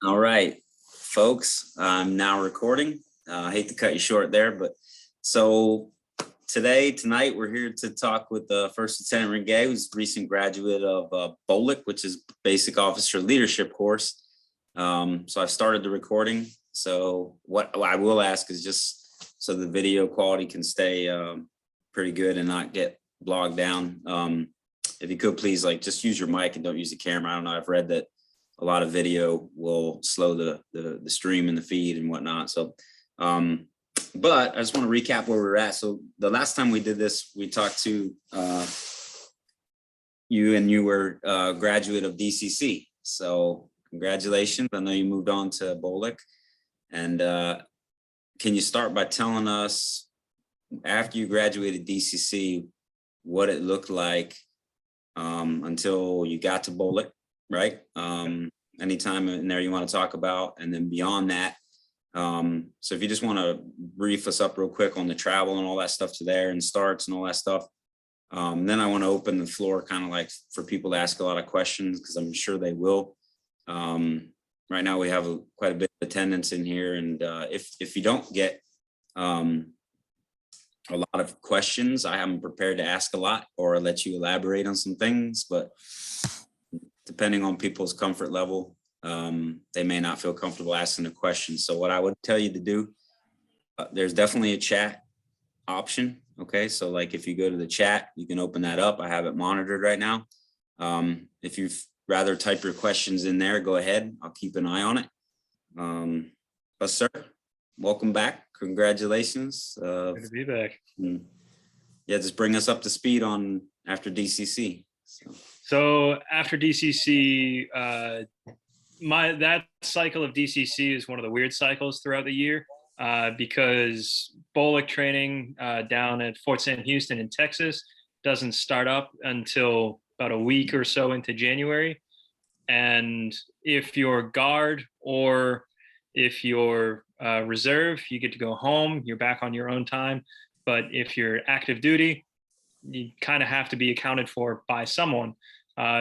All right, folks, I'm now recording. I hate to cut you short there, but so tonight, we're here to talk with First Lieutenant Ringuet, who's a recent graduate of BOLC, which is Basic Officer Leadership course. So I've started the recording. So what I will ask is just so the video quality can stay pretty good and not get bogged down. If you could please just use your mic and don't use the camera. I don't know, I've read that a lot of video will slow the stream and the feed and whatnot. So, but I just want to recap where we're at. So the last time we did this, we talked to you, and you were a graduate of DCC. So congratulations. I know you moved on to BOLC. And can you start by telling us, after you graduated DCC, what it looked like until you got to BOLC? Right? Anytime in there you want to talk about, and then beyond that. So if you just want to brief us up real quick on the travel and all that stuff to there and starts and all that stuff. Then I want to open the floor kind of like for people to ask a lot of questions, because I'm sure they will. Right now we have quite a bit of attendance in here. And if you don't get a lot of questions, I am prepared to ask a lot or let you elaborate on some things, but depending on people's comfort level, they may not feel comfortable asking a question. So what I would tell you to do, there's definitely a chat option. Okay, so like if you go to the chat, you can open that up. I have it monitored right now. If you'd rather type your questions in there, go ahead. I'll keep an eye on it. But sir, welcome back. Congratulations. Good to be back. Yeah, just bring us up to speed on after DCC. So after DCC, that cycle of DCC is one of the weird cycles throughout the year because BOLC training down at Fort Sam Houston in Texas doesn't start up until about a week or so into January. And if you're guard or if you're reserve, you get to go home, you're back on your own time. But if you're active duty, you kind of have to be accounted for by someone.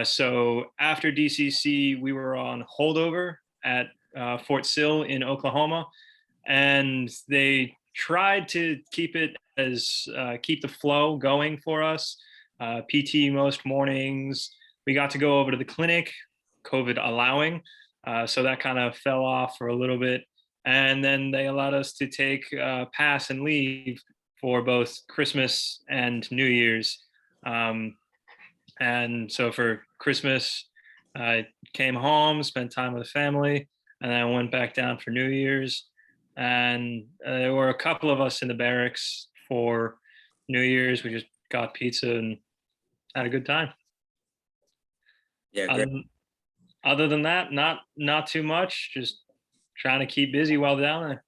So after DCC, we were on holdover at Fort Sill in Oklahoma, and they tried to keep it as keep the flow going for us. PT most mornings. We got to go over to the clinic, COVID allowing. So that kind of fell off for a little bit. And then they allowed us to take pass and leave for both Christmas and New Year's. And so for Christmas, I came home, spent time with the family, and then I went back down for New Year's. And there were a couple of us in the barracks for New Year's. We just got pizza and had a good time. Yeah, great. Other than that, not too much, just trying to keep busy while down there.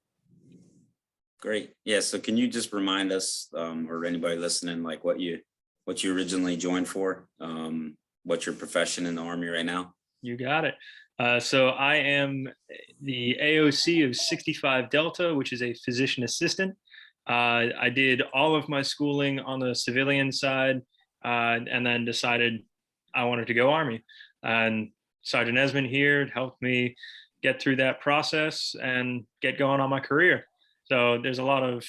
Great. Yeah. So can you just remind us, or anybody listening, like what you originally joined for? What's your profession in the Army right now? You got it. So I am the AOC of 65 Delta, which is a physician assistant. I did all of my schooling on the civilian side, and then decided I wanted to go Army. And Sergeant Esmond here helped me get through that process and get going on my career. So there's a lot of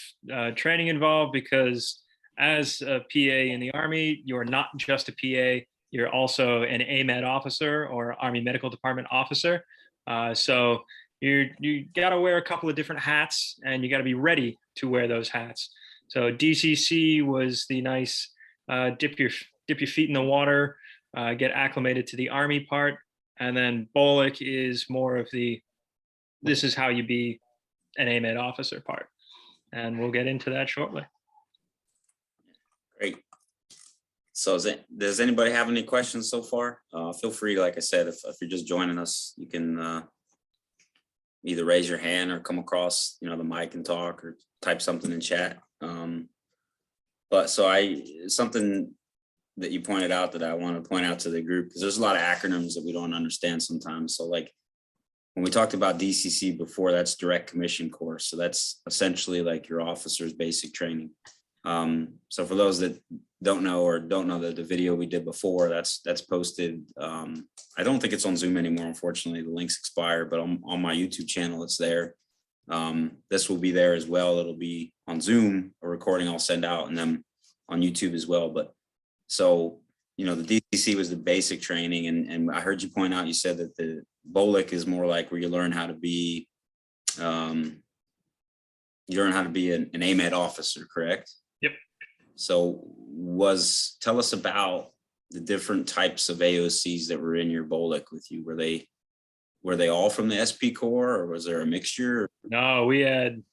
training involved, because as a PA in the Army, you're not just a PA, you're also an AMEDD officer or Army Medical Department officer. So you got to wear a couple of different hats, and you got to be ready to wear those hats. So DCC was the nice dip your feet in the water, get acclimated to the Army part. And then BOLC is more of this is how you be an AMEDD officer part. And we'll get into that shortly. Great. So does anybody have any questions so far? Feel free, like I said, if you're just joining us, you can either raise your hand or come across, the mic and talk, or type something in chat. But so something that you pointed out that I want to point out to the group, because there's a lot of acronyms that we don't understand sometimes. So like when we talked about DCC before, that's direct commission course. So that's essentially like your officer's basic training. So for those that don't know that the video we did before, that's posted. I don't think it's on Zoom anymore, unfortunately. The links expired, but on my YouTube channel, it's there. This will be there as well. It'll be on Zoom, a recording I'll send out, and then on YouTube as well. But so, you know, the DCC was the basic training, and I heard you point out, you said that the BOLC is more like where you learn how to be, an AMEDD officer, correct? Yep. So tell us about the different types of AOCs that were in your BOLC with you. Were they all from the SP Corps, or was there a mixture? No, we had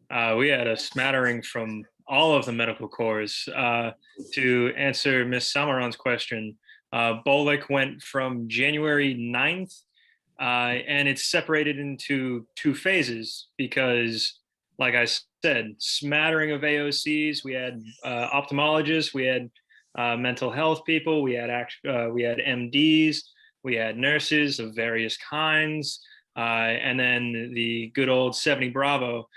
a smattering from all of the medical corps. To answer Ms. Samaran's question, BOLC went from January 9th, and it's separated into 2 phases because, like I said, smattering of AOCs. We had ophthalmologists, we had mental health people, we had MDs, we had nurses of various kinds, and then the good old 70 Bravo,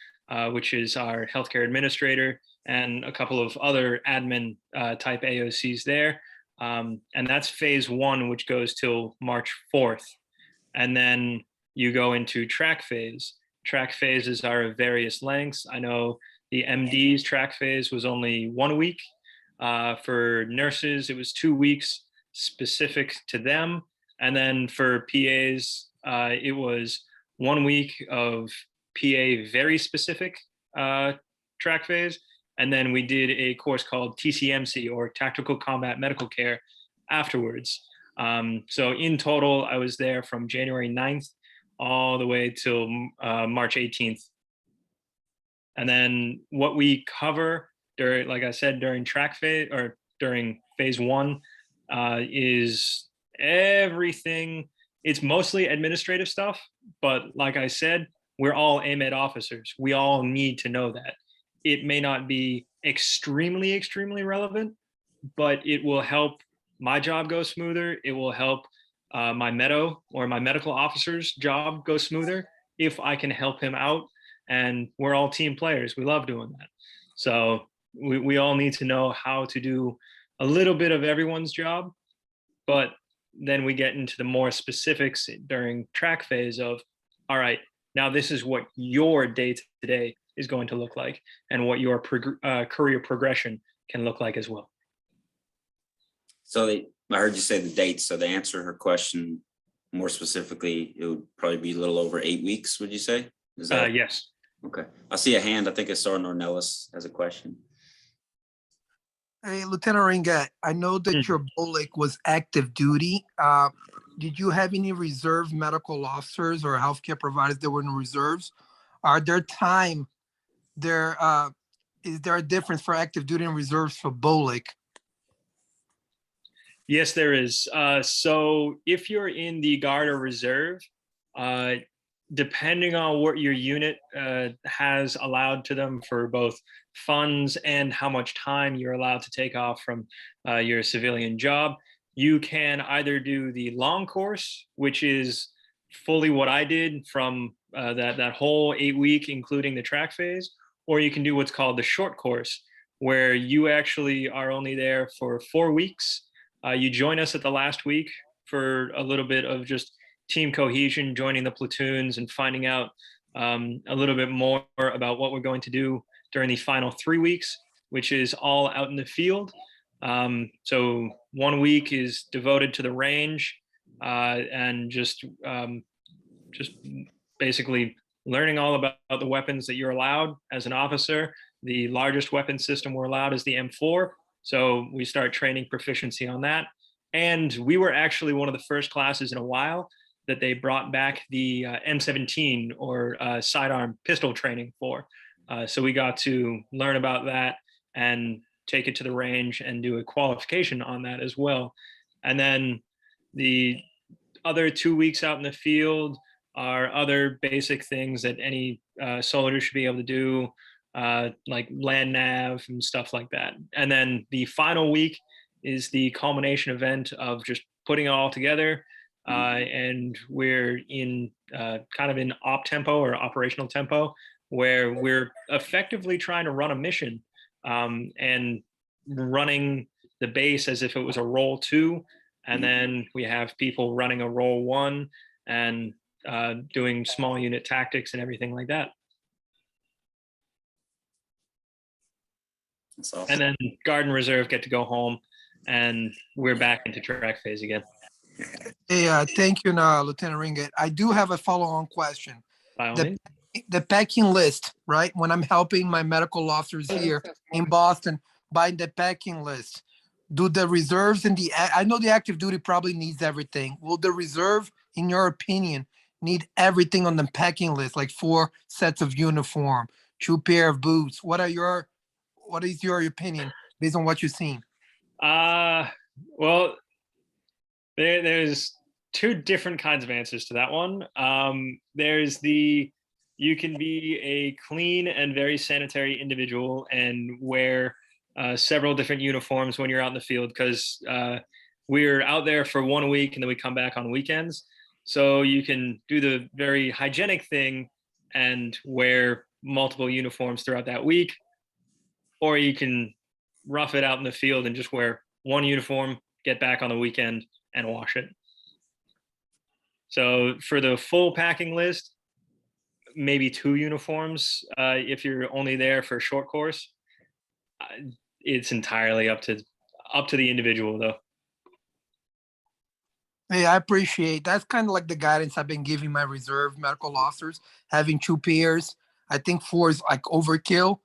which is our healthcare administrator, and a couple of other admin type AOCs there. And that's phase 1, which goes till March 4th. And then you go into track phase. Track phases are of various lengths. I know the MD's track phase was only 1 week. For nurses, it was 2 weeks specific to them. And then for PAs, it was 1 week of PA very specific track phase. And then we did a course called TCMC, or Tactical Combat Medical Care, afterwards. So in total, I was there from January 9th all the way till March 18th. And then what we cover during, like I said, during track phase, or during phase 1, is everything. It's mostly administrative stuff, but like I said, we're all AMEDD officers. We all need to know that. It may not be extremely, extremely relevant, but it will help my job go smoother. It will help my MEDO or my medical officer's job go smoother if I can help him out. And we're all team players. We love doing that. So we all need to know how to do a little bit of everyone's job, but then we get into the more specifics during track phase of, all right, now this is what your day-to-day is going to look like, and what your career progression can look like as well. So I heard you say the dates. So to answer her question more specifically, it would probably be a little over 8 weeks, would you say? Is that yes. Okay. I see a hand. I think it's Sergeant Ornelas has a question. Hey, Lieutenant Ringuet, I know that your BOLC was active duty. Did you have any reserve medical officers or healthcare providers that were in reserves? Are there time there? Is there a difference for active duty and reserves for BOLC? Yes, there is. So if you're in the Guard or Reserve, depending on what your unit has allowed to them for both funds and how much time you're allowed to take off from your civilian job, you can either do the long course, which is fully what I did from that whole 8 week, including the track phase, or you can do what's called the short course, where you actually are only there for 4 weeks. You join us at the last week for a little bit of just team cohesion, joining the platoons and finding out a little bit more about what we're going to do during the final 3 weeks, which is all out in the field. So 1 week is devoted to the range and just basically learning all about the weapons that you're allowed as an officer. The largest weapon system we're allowed is the M4. So we start training proficiency on that. And we were actually one of the first classes in a while that they brought back the M17 or sidearm pistol training for. So we got to learn about that and take it to the range and do a qualification on that as well. And then the other 2 weeks out in the field are other basic things that any soldier should be able to do, like land nav and stuff like that. And then the final week is the culmination event of just putting it all together. And we're in kind of in op tempo or operational tempo, where we're effectively trying to run a mission and running the base as if it was a roll 2. And then we have people running a roll 1 and doing small unit tactics and everything like that. That's awesome. And then guard and reserve get to go home, and we're back into track phase again. Hey, thank you, Lieutenant Ringuet. I do have a follow-on question. By all The, means. the packing list, right? When I'm helping my medical officers here in Boston buy the packing list, do the reserves and I know the active duty probably needs everything. Will the reserve, in your opinion, need everything on the packing list, like 4 sets of uniform, 2 pair of boots? What is your opinion based on what you've seen? Well, there's 2 different kinds of answers to that one. There's you can be a clean and very sanitary individual and wear several different uniforms when you're out in the field, because we're out there for 1 week and then we come back on weekends. So you can do the very hygienic thing and wear multiple uniforms throughout that week, or you can rough it out in the field and just wear 1 uniform, get back on the weekend and wash it. So for the full packing list, maybe 2 uniforms if you're only there for a short course. It's entirely up to the individual, though. Hey, I appreciate that's kind of like the guidance I've been giving my reserve medical officers, having 2 pairs. I think 4 is like overkill.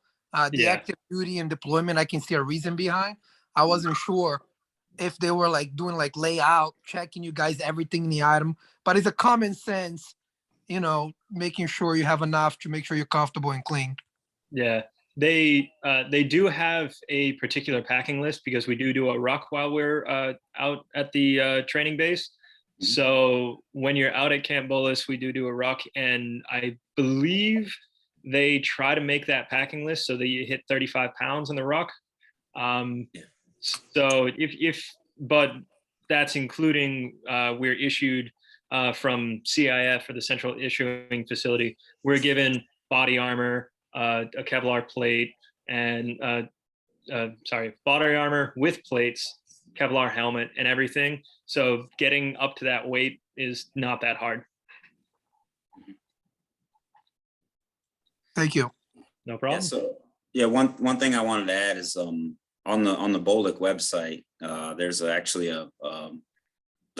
The active duty and deployment, I can see a reason behind. I wasn't sure if they were like doing like layout, checking you guys everything in the item, but it's a common sense, making sure you have enough to make sure you're comfortable and clean. Yeah, they do have a particular packing list because we do a ruck while we're out at the training base. So when you're out at Camp Bullis, we do a ruck, and I believe they try to make that packing list so that you hit 35 pounds in the ruck. So but that's including we're issued from CIF, for the Central Issuing Facility. We're given body armor, a Kevlar plate, and body armor with plates, Kevlar helmet, and everything. So getting up to that weight is not that hard. Thank you. No problem. One thing I wanted to add is on the BOLC website, there's actually a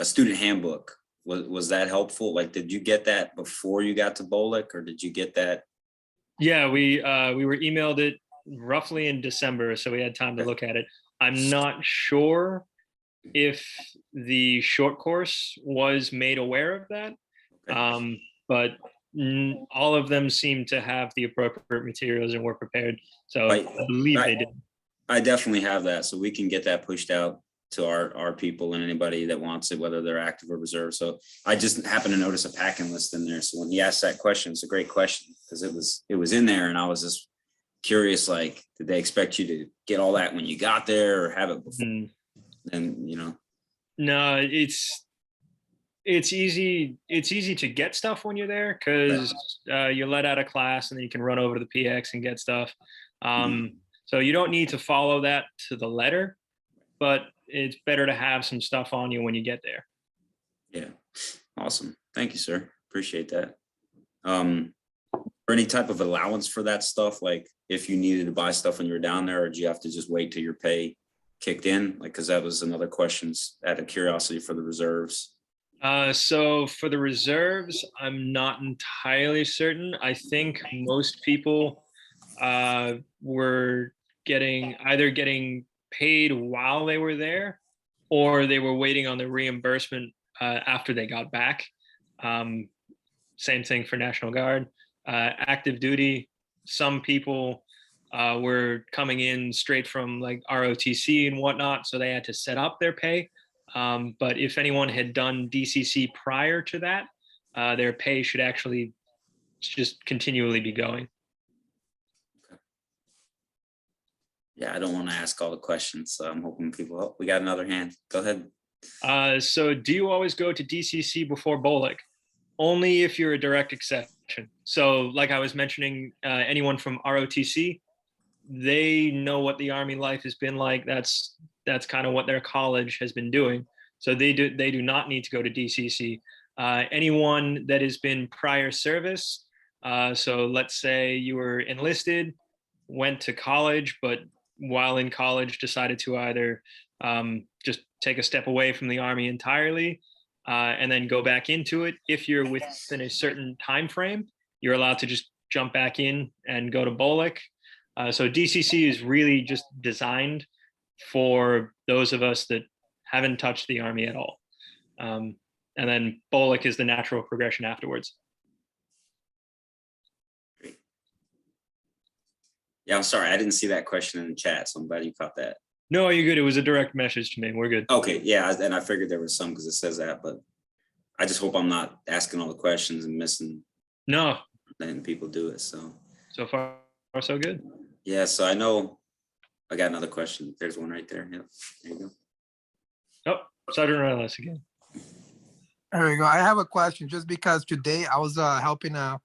student handbook. Was that helpful? Like, did you get that before you got to BOLC, or did you get that? Yeah, we were emailed it roughly in December, so we had time to look at it. I'm not sure if the short course was made aware of that, but all of them seem to have the appropriate materials and were prepared. So I believe they did. I definitely have that, so we can get that pushed out to our people and anybody that wants it, whether they're active or reserve. So I just happened to notice a packing list in there. So when he asked that question, it's a great question, because it was in there, and I was just curious, like, did they expect you to get all that when you got there, or have it before? And no, it's easy to get stuff when you're there, because you let out of class and then you can run over to the PX and get stuff. So you don't need to follow that to the letter, but it's better to have some stuff on you when you get there. Yeah. Awesome. Thank you, sir. Appreciate that. For any type of allowance for that stuff, like if you needed to buy stuff when you were down there, or did you have to just wait till your pay kicked in? Like, because that was another question out of curiosity for the reserves. So for the reserves, I'm not entirely certain. I think most people were getting paid while they were there, or they were waiting on the reimbursement after they got back. Same thing for National Guard. Active duty, some people were coming in straight from like ROTC and whatnot, so they had to set up their pay. But if anyone had done DCC prior to that, their pay should actually just continually be going. Yeah, I don't want to ask all the questions, so I'm hoping people. Oh, we got another hand. Go ahead. So do you always go to DCC before BOLC? Only if you're a direct exception. So like I was mentioning, anyone from ROTC, they know what the Army life has been like. That's kind of what their college has been doing. So they do not need to go to DCC. Anyone that has been prior service, so let's say you were enlisted, went to college, but while in college decided to either just take a step away from the Army entirely and then go back into it. If you're within a certain time frame, you're allowed to just jump back in and go to BOLC. So DCC is really just designed for those of us that haven't touched the Army at all. And then BOLC is the natural progression afterwards. Yeah, I'm sorry, I didn't see that question in the chat, so I'm glad you caught that. No, you're good. It was a direct message to me. We're good. Okay, yeah, and I figured there was some because it says that, but I just hope I'm not asking all the questions and missing. No. Letting people do it, so. So far, so good. Yeah, so I know, I got another question. There's one right there. Yep, there you go. Oh, Sergeant Reynolds again. There you go. I have a question just because today I was helping a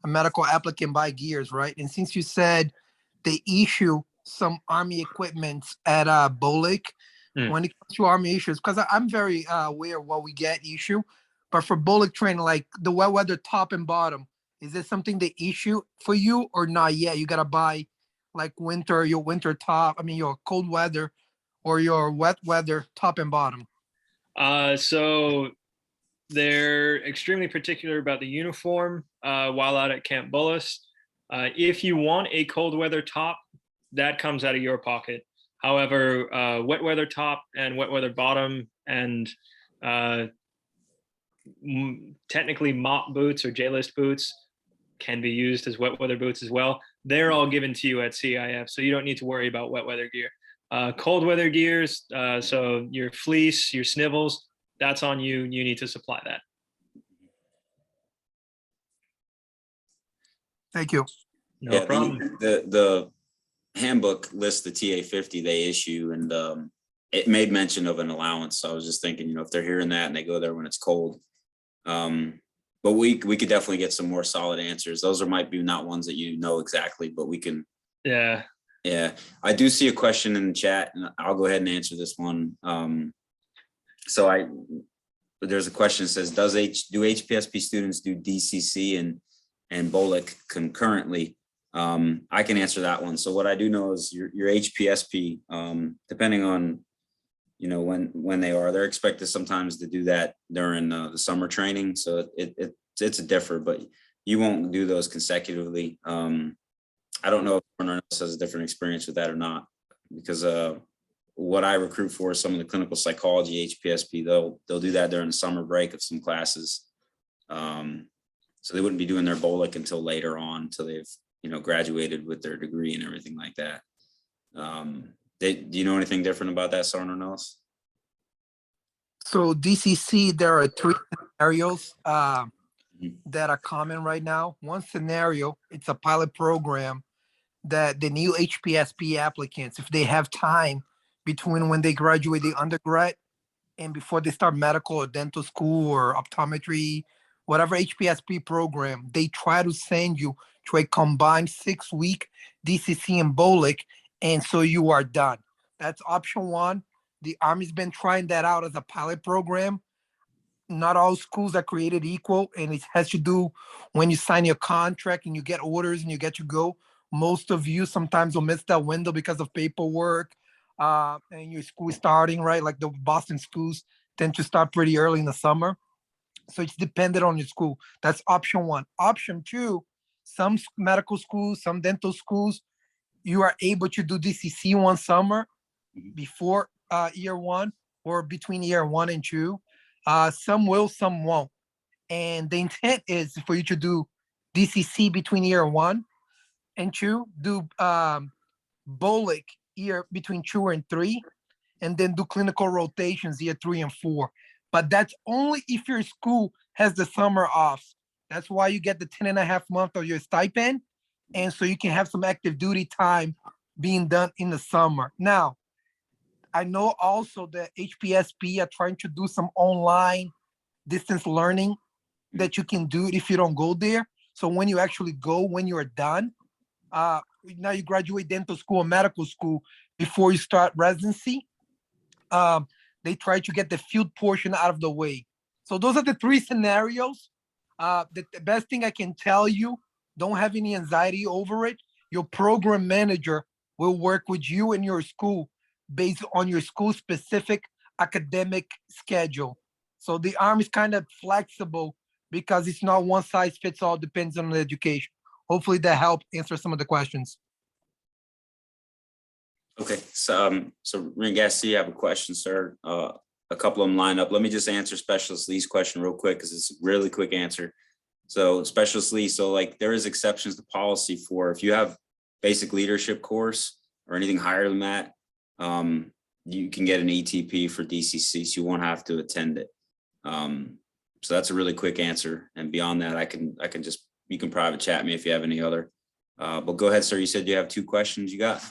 medical applicant buy gears, right? And since you said they issue some Army equipment at BOLC, when it comes to Army issues, because I'm very aware of what we get issue, but for BOLC training, like the wet weather top and bottom, is this something they issue for you or not yet? You got to buy like your winter top, your cold weather or your wet weather top and bottom. So they're extremely particular about the uniform while out at Camp Bullis. If you want a cold weather top, that comes out of your pocket. However, wet weather top and wet weather bottom and technically mop boots or J-list boots can be used as wet weather boots as well. They're all given to you at CIF, so you don't need to worry about wet weather gear. Cold weather gears, so your fleece, your snivels, that's on you. You need to supply that. Thank you. No problem. The handbook lists the TA-50 they issue, and it made mention of an allowance. So I was just thinking, if they're hearing that and they go there when it's cold, but we could definitely get some more solid answers. Those might be not ones that exactly, but we can. Yeah. Yeah, I do see a question in the chat, and I'll go ahead and answer this one. So there's a question that says, do HPSP students do DCC and BOLC concurrently? I can answer that one. So what I do know is your HPSP, depending on when they are, they're expected sometimes to do that during the summer training. So it's a differ, but you won't do those consecutively. I don't know if anyone else has a different experience with that or not, because what I recruit for is some of the clinical psychology HPSP. They'll do that during the summer break of some classes. So they wouldn't be doing their BOLC until later on, until they've graduated with their degree and everything like that. Do you know anything different about that, Sergeant else? So DCC, there are 3 scenarios that are common right now. One scenario, it's a pilot program that the new HPSP applicants, if they have time between when they graduate the undergrad and before they start medical or dental school or optometry, whatever HPSP program, they try to send you to a combined 6-week DCC and BOLC, and so you are done. That's option 1. The Army's been trying that out as a pilot program. Not all schools are created equal, and it has to do when you sign your contract and you get orders and you get to go. Most of you sometimes will miss that window because of paperwork and your school starting, right? Like the Boston schools tend to start pretty early in the summer. So it's dependent on your school. That's option 1. Option 2, some medical schools, some dental schools, you are able to do DCC one summer before year 1 or between year 1 and 2. Some will, some won't. And the intent is for you to do DCC between year 1 and 2, do BOLC year between 2 and 3, and then do clinical rotations year 3 and 4. But that's only if your school has the summer off. That's why you get the 10.5 months of your stipend. And so you can have some active duty time being done in the summer. Now, I know also that HPSP are trying to do some online distance learning that you can do if you don't go there. So when you actually go, when you're done, now you graduate dental school or medical school before you start residency. They try to get the field portion out of the way. So those are the three scenarios. The best thing I can tell you, don't have any anxiety over it. Your program manager will work with you and your school based on your school specific academic schedule. So the arm is kind of flexible because it's not one size fits all, depends on the education. Hopefully that helped answer some of the questions. Okay, so Ringuet, you have a question, sir. A couple of them line up. Let me just answer Specialist Lee's question real quick because it's a really quick answer. So Specialist Lee, so like there is exceptions to policy for if you have basic leadership course or anything higher than that, you can get an ETP for DCC, so you won't have to attend it. So that's a really quick answer. And beyond that, I can just, you can private chat me if you have any other. But go ahead, sir. You said you have two questions you got.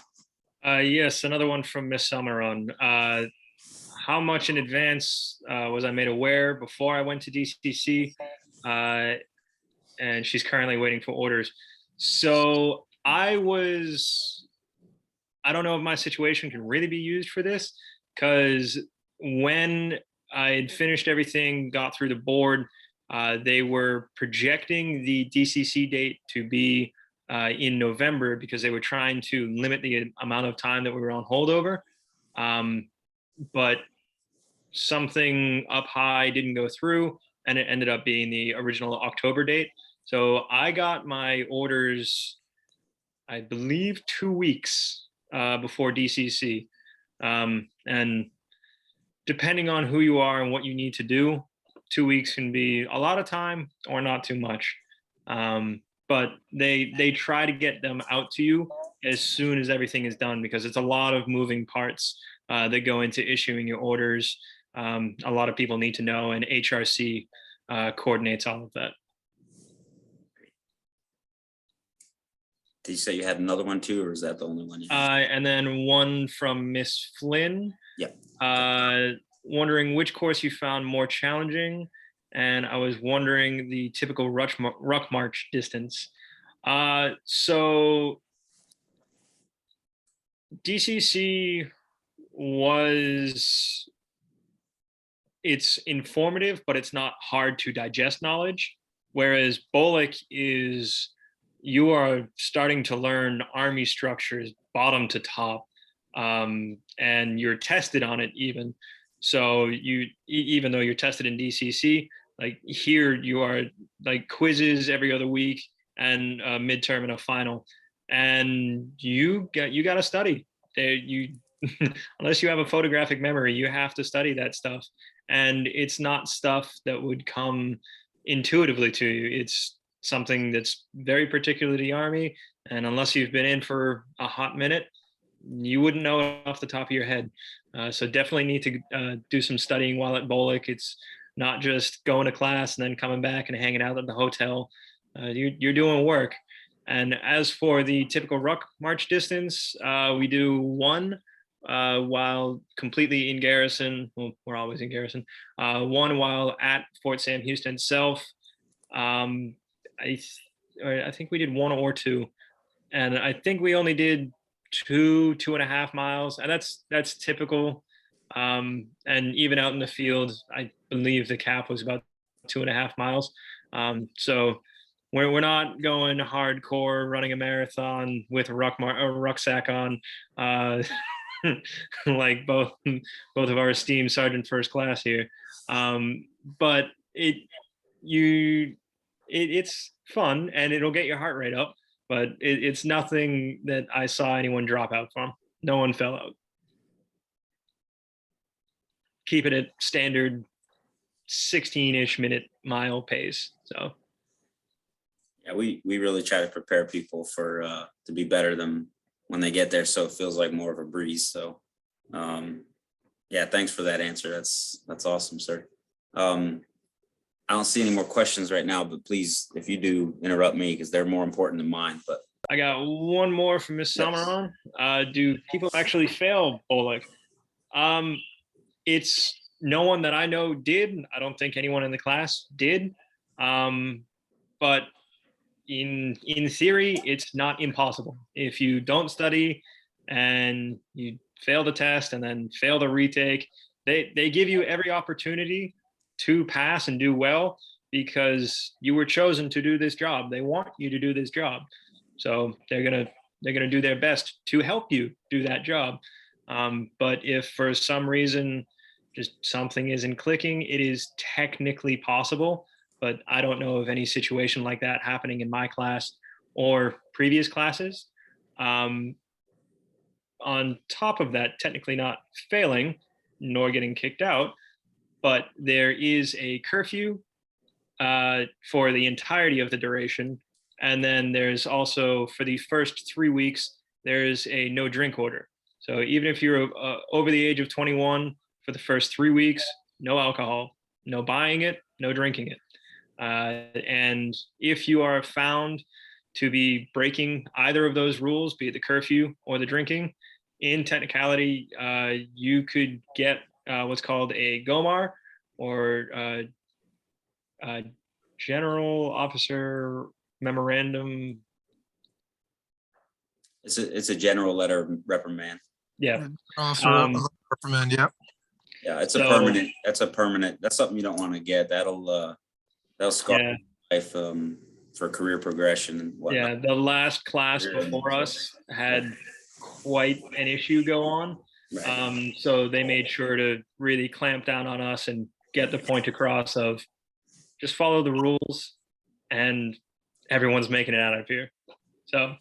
Yes, another one from Miss Summeron. How much in advance was I made aware before I went to DCC? And she's currently waiting for orders. So I don't know if my situation can really be used for this, because when I had finished everything, got through the board, they were projecting the DCC date to be in November because they were trying to limit the amount of time that we were on holdover. But something up high didn't go through, and it ended up being the original October date. So I got my orders, I believe, 2 weeks before DCC. And depending on who you are and what you need to do, 2 weeks can be a lot of time or not too much. But they try to get them out to you as soon as everything is done, because it's a lot of moving parts that go into issuing your orders. A lot of people need to know, and HRC coordinates all of that. Did you say you had another one too, or is that the only one? And then one from Miss Flynn. Yeah. Wondering which course you found more challenging, and I was wondering the typical ruck march distance. So DCC it's informative, but it's not hard to digest knowledge. Whereas BOLC is, you are starting to learn Army structures bottom to top, and you're tested on it even. So even though you're tested in DCC, like here you are like quizzes every other week and a midterm and a final, and you got to study. Unless you have a photographic memory, you have to study that stuff, and it's not stuff that would come intuitively to you. It's something that's very particular to the Army, and unless you've been in for a hot minute, you wouldn't know it off the top of your head. So definitely need to do some studying while at BOLC. It's not just going to class and then coming back and hanging out at the hotel. You're doing work. And as for the typical ruck march distance, we do one while completely in garrison. Well, we're always in garrison. One while at Fort Sam Houston itself. I think we did one or two, and I think we only did 2.5 miles, and that's typical. And even out in the field, I believe the cap was about 2.5 miles. So we're not going hardcore running a marathon with a rucksack on, like both of our esteemed Sergeant First Class here. But it's fun and it'll get your heart rate up, but it's nothing that I saw anyone drop out from. No one fell out. Keep it at standard 16-ish minute mile pace. So yeah, we really try to prepare people for to be better than when they get there, so it feels like more of a breeze. So yeah, thanks for that answer. That's awesome, sir. I don't see any more questions right now, but please, if you do, interrupt me because they're more important than mine. But I got one more from Miss Summeron. Do people actually fail BOLC? It's no one that I know did. I don't think anyone in the class did. But in theory, it's not impossible. If you don't study and you fail the test and then fail the retake, they give you every opportunity to pass and do well because you were chosen to do this job. They want you to do this job. So they're gonna do their best to help you do that job. But if for some reason just something isn't clicking, it is technically possible, but I don't know of any situation like that happening in my class or previous classes. On top of that, technically not failing nor getting kicked out, but there is a curfew for the entirety of the duration. And then there's also, for the first 3 weeks, there's a no drink order. So even if you're over the age of 21, for the first 3 weeks, no alcohol, no buying it, no drinking it. And if you are found to be breaking either of those rules, be it the curfew or the drinking, in technicality, you could get what's called a GOMAR, or General Officer Memorandum. It's a general letter of reprimand. Yeah. Reprimand, yeah. Yeah, it's So- a permanent. That's a permanent. That's something you don't want to get. That'll scar Yeah. life for career progression and whatnot. Yeah, the last class before us had quite an issue go on. Right. So they made sure to really clamp down on us and get the point across of just follow the rules and everyone's making it out of here. So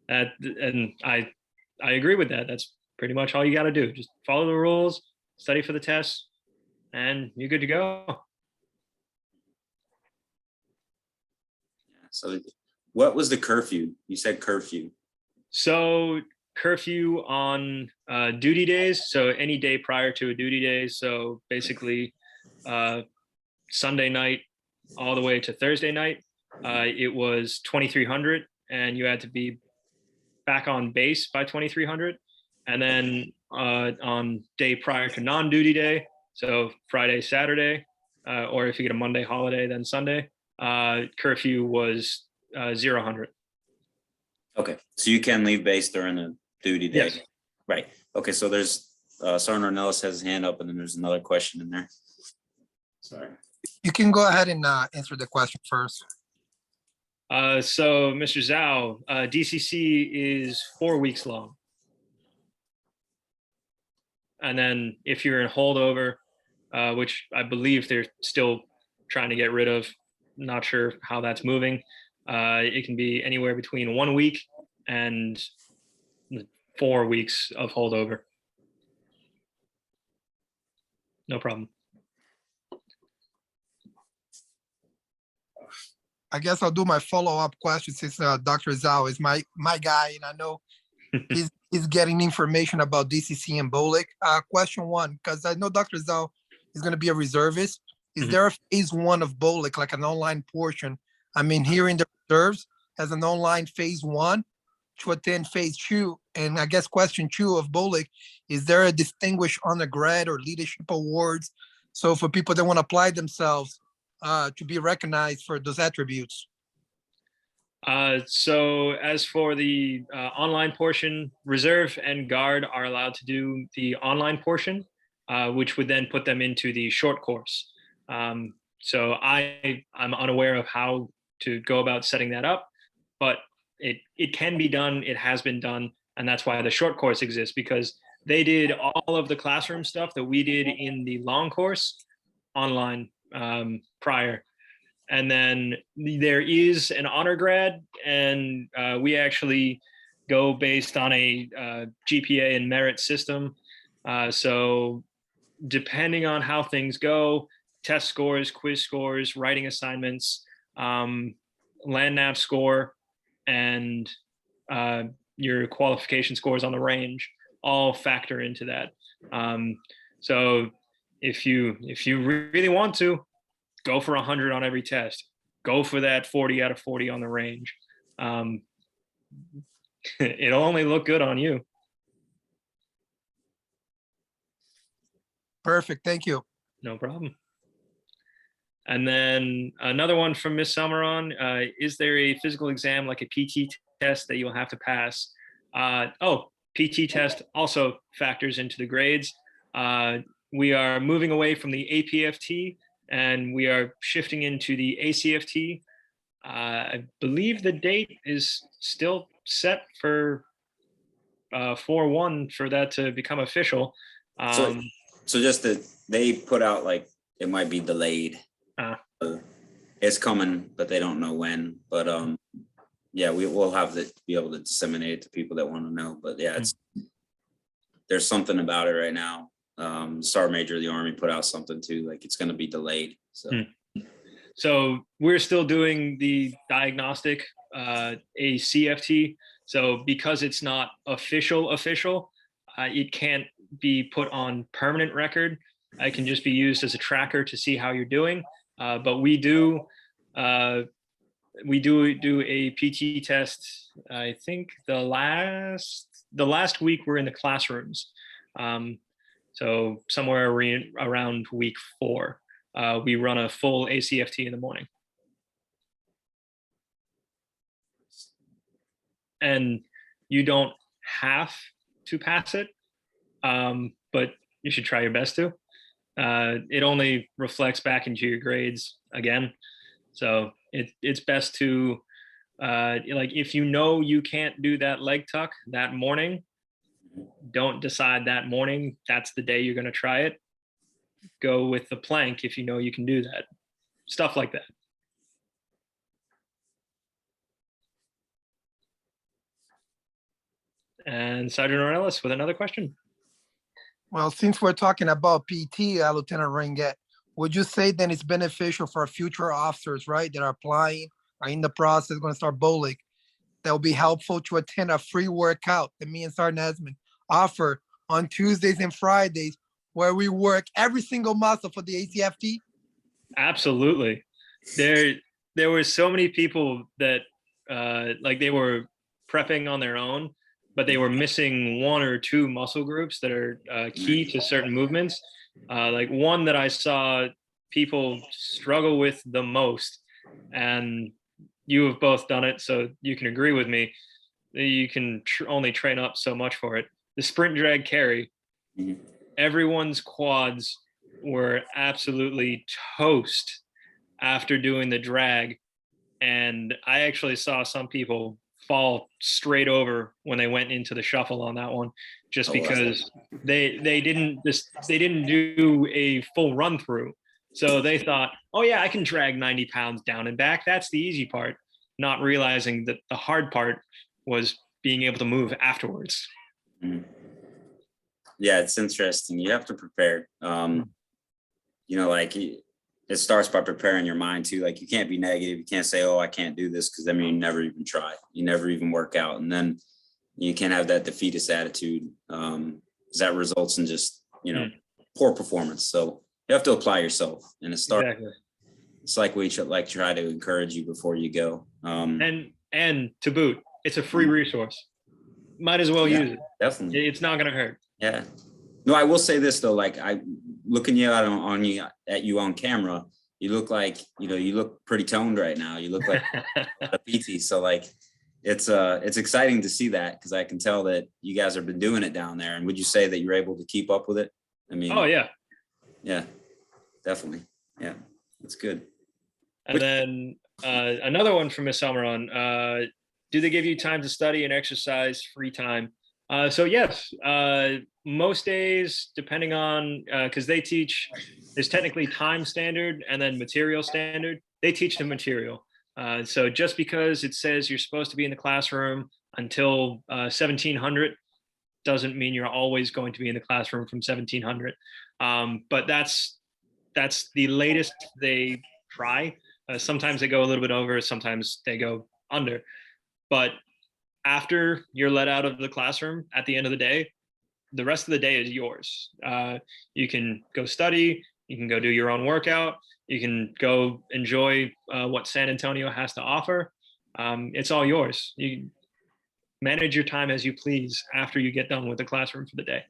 and I agree with that. That's pretty much all you got to do. Just follow the rules, study for the test, and you're good to go. So what was the curfew? You said curfew. So curfew on duty days. So any day prior to a duty day. So basically Sunday night all the way to Thursday night, it was 2300 and you had to be back on base by 2300. And then on day prior to non-duty day, so Friday, Saturday, or if you get a Monday holiday, then Sunday, curfew was 0000. Okay, so you can leave base during the duty day. Yes. Right. Okay, so there's Sergeant Ornelas has his hand up, and then there's another question in there. Sorry. You can go ahead and answer the question first. So, Mr. Zhao, DCC is 4 weeks long. And then if you're in holdover, which I believe they're still trying to get rid of, not sure how that's moving, it can be anywhere between 1 week and 4 weeks of holdover. No problem. I guess I'll do my follow-up question since Dr. Zhao is my guy, and I know he's getting information about DCC and BOLC. Question one, because I know Dr. Zhao is going to be a reservist. Is there a phase one of BOLC, like an online portion? I mean, here in the reserves has an online phase one to attend phase two. And I guess question two of BOLC, is there a distinguished undergrad or leadership awards? So for people that want to apply themselves to be recognized for those attributes? So as for the online portion, reserve and guard are allowed to do the online portion, which would then put them into the short course. So I'm unaware of how to go about setting that up, but it can be done. It has been done. And that's why the short course exists, because they did all of the classroom stuff that we did in the long course online prior. And then there is an honor grad, and we actually go based on a GPA and merit system. So depending on how things go, test scores, quiz scores, writing assignments, land-nav score, and your qualification scores on the range all factor into that. So if you really want to, go for 100 on every test. Go for that 40 out of 40 on the range. It'll only look good on you. Perfect. Thank you. No problem. And then another one from Miss Summeron, is there a physical exam like a PT test that you'll have to pass? PT test also factors into the grades. We are moving away from the APFT and we are shifting into the ACFT. I believe the date is still set for 4/1 for that to become official. So just that they put out like it might be delayed. It's coming, but they don't know when. But yeah, we will have to be able to disseminate it to people that want to know. But yeah, there's something about it right now. Sergeant Major of the Army put out something too, like it's going to be delayed. So we're still doing the diagnostic ACFT. So because it's not official, it can't be put on permanent record. It can just be used as a tracker to see how you're doing. But we do a PT test. I think the last week we're in the classrooms. So somewhere around week 4, we run a full ACFT in the morning. And you don't have to pass it, but you should try your best to. It only reflects back into your grades again. So it's best to, like, if you know you can't do that leg tuck that morning, don't decide that morning that's the day you're going to try it. Go with the plank if you know you can do that. Stuff like that. And Sergeant Ornelas with another question. Well, since we're talking about PT, Lieutenant Ringuet, would you say then it's beneficial for future officers, right, that are applying, are in the process, going to start BOLC, that will be helpful to attend a free workout that me and Sergeant Esmond offer on Tuesdays and Fridays, where we work every single muscle for the ACFT? Absolutely. There were so many people that like they were prepping on their own, but they were missing 1 or 2 muscle groups that are key to certain movements. Like one that I saw people struggle with the most, and you have both done it, so you can agree with me. You can only train up so much for it. The sprint drag carry, everyone's quads were absolutely toast after doing the drag. And I actually saw some people fall straight over when they went into the shuffle on that one, just because they didn't do a full run through. So they thought, oh yeah, I can drag 90 pounds down and back. That's the easy part. Not realizing that the hard part was being able to move afterwards. Yeah, it's interesting. You have to prepare. You know, like it starts by preparing your mind too. Like you can't be negative. You can't say, oh, I can't do this, because I mean, you never even try. You never even work out. And then you can't have that defeatist attitude, because that results in just, you know, poor performance. So you have to apply yourself. And it's like we try to encourage you before you go. And to boot, it's a free resource. Might as well use it. Definitely. It's not going to hurt. Yeah. No, I will say this though, like looking at you on camera, you look like, you know, you look pretty toned right now. You look like a PT. So like, it's exciting to see that, because I can tell that you guys have been doing it down there. And would you say that you're able to keep up with it? I mean, oh yeah. Yeah, definitely. Yeah, that's good. And then another one from Miss Summeron. Do they give you time to study and exercise free time? So yes, most days, depending on, because they teach, there's technically time standard and then material standard. They teach the material. So just because it says you're supposed to be in the classroom until 1700 doesn't mean you're always going to be in the classroom from 1700. But that's the latest they try. Sometimes they go a little bit over, sometimes they go under. But after you're let out of the classroom at the end of the day, the rest of the day is yours. You can go study, you can go do your own workout, you can go enjoy what San Antonio has to offer. It's all yours. You manage your time as you please after you get done with the classroom for the day.